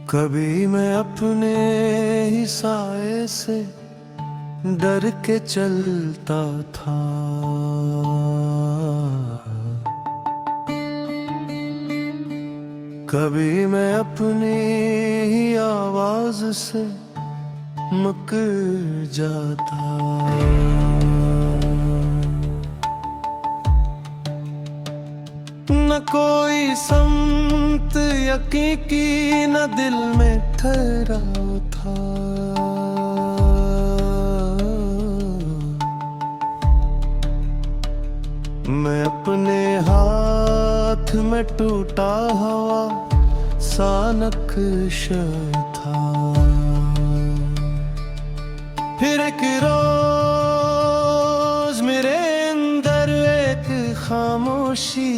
कभी मैं अपने ही साए से डर के चलता था, कभी मैं अपनी ही आवाज से मुकर जाता। न कोई समत यकीन की न दिल में ठहराव था, मैं अपने हाथ में टूटा हवा सा नक्श था। फिर एक रोज मेरे अंदर एक खामोशी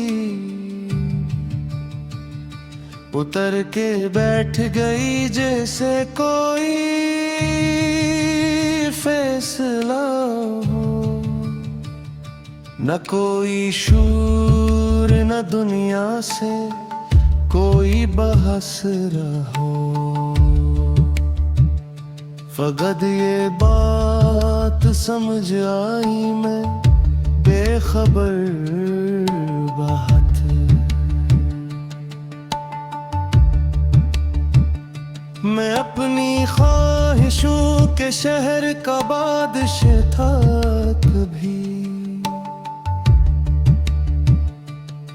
उतर के बैठ गई, जैसे कोई फैसला हो। न कोई शूर न दुनिया से कोई बहस रहो, फकत ये बात समझ आई मैं बेखबर बहुत। मैं अपनी ख्वाहिशों के शहर का बादशाह था कभी,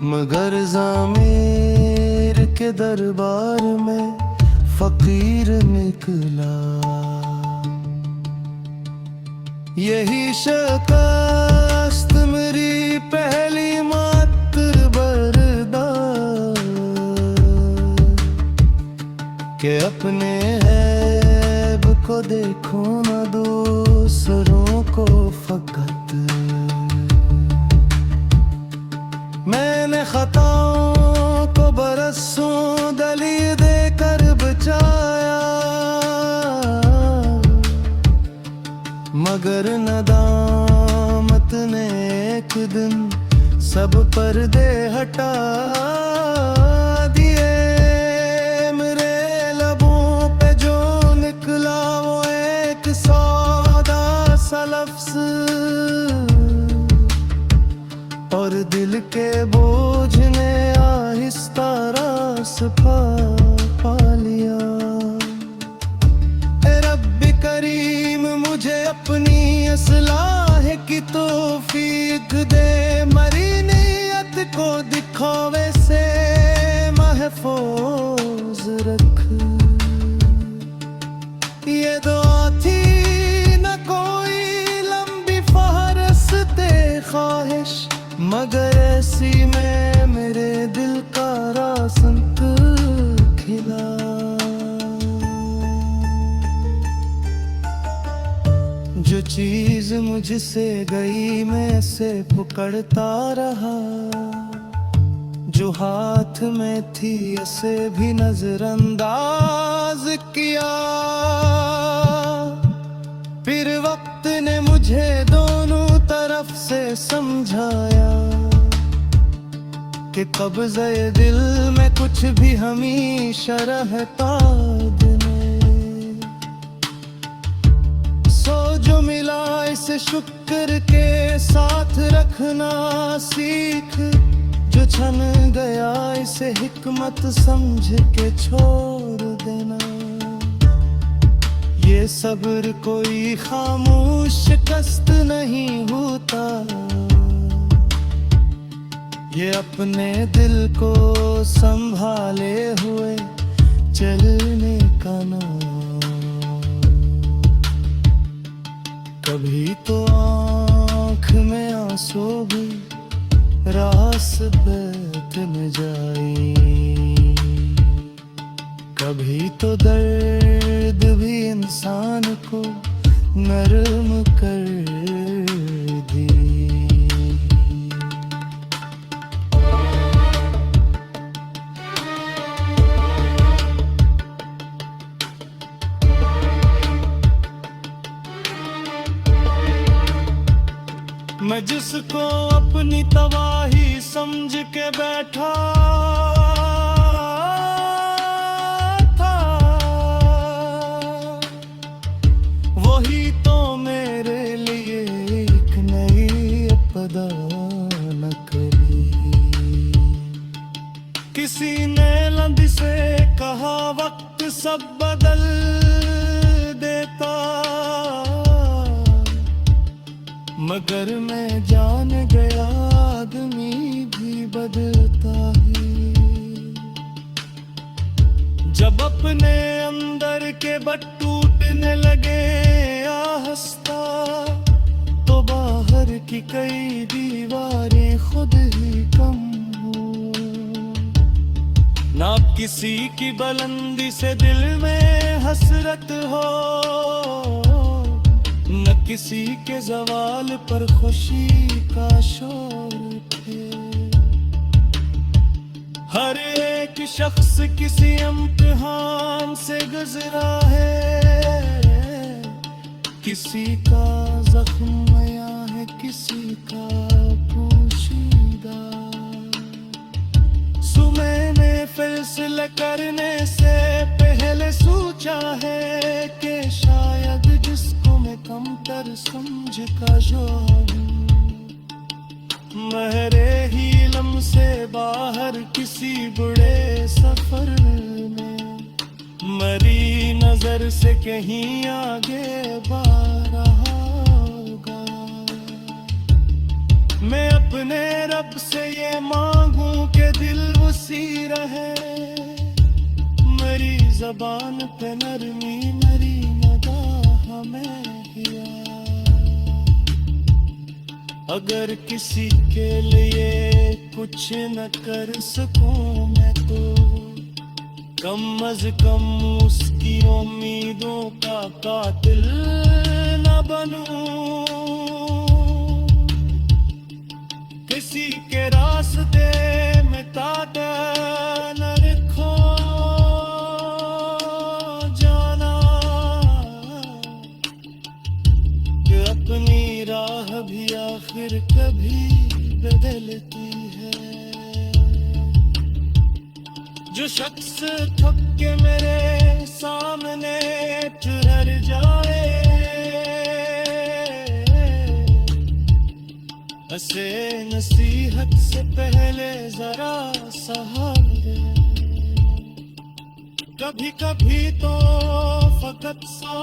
मगर ज़ामिर के दरबार में फकीर निकला। यही शिकस्त मेरी पहली मात्र बर्दाश्त के अपने ऐब को देखूं न दूसरों को फकत। मैंने खताओं को बरसों दली देकर बचाया, मगर नदामत ने एक दिन सब पर्दे हटा दिए। मेरे लबों पे जो निकला वो एक सौदा सा लफ्ज़, और दिल के बोझ ने आहिस्ता रास पा लिया। ए रब्बी करीम मुझे अपनी असलाह की तौफीक दे, मरी नीयत को दिखावे से महफूज रख। ये दुआ थी न कोई लंबी फहरिस्ते ख्वाहिश, मगर ऐसी में मेरे दिल का रासंत खिला। जो चीज मुझसे गई मैं से पकड़ता रहा, जो हाथ में थी उसे भी नजरअंदाज किया। फिर वक्त ने मुझे दोनों तरफ से समझाया कि कब्ज़े दिल में कुछ भी हमेशा रहता दिन। सो जो मिला इसे शुक्र के साथ रखना सीख, जो छन गया इसे हिकमत समझ के छोड़ देना। ये सब्र कोई खामोश शिकस्त नहीं होता, ये अपने दिल को संभाले हुए चलने का नाम। कभी तो आँख में आंसू भी रास बैत में जाई, कभी तो दर्द भी इंसान को नरम कर दी। मैं जिसको अपनी तबाही समझ के बैठा था, वही तो मेरे लिए एक नई आपदा न करी। किसी ने लंद से कहा वक्त सब बदल देता, मगर मैं जान गया आदमी भी बदलता है। जब अपने अंदर के बट टूटने लगे आहस्ता, तो बाहर की कई दीवारें खुद ही कम हो। ना किसी की बुलंदी से दिल में हसरत हो, न किसी के जवाल पर खुशी का शोर उठे। हर एक शख्स किसी इम्तिहान से गुजरा है, किसी का जख्म नया है, किसी का पोशीदा। मैंने फैसला करने से पहले सोचा है कि शायद जिसको मैं कमतर समझ का जो महरे ही लम से बाहर किसी बुरे सफर में, मरी नजर से कहीं आगे बार रहा होगा। मैं अपने रब से ये मांगूं कि दिल उसी रहे, मेरी जबान पे नरमी, मेरी निगाह में हिया। अगर किसी के लिए कुछ न कर सकूं मैं, तो कम अज कम उसकी उम्मीदों का कातिल न बनूं। किसी के रास्ते में ताका न रखो जाना, कि अपनी राह भी आखिर कभी बदलती है। जो शख्स थक के मेरे सामने ठहर जाए, हंसे नसीहत से पहले जरा सहारे। कभी कभी तो फकत सा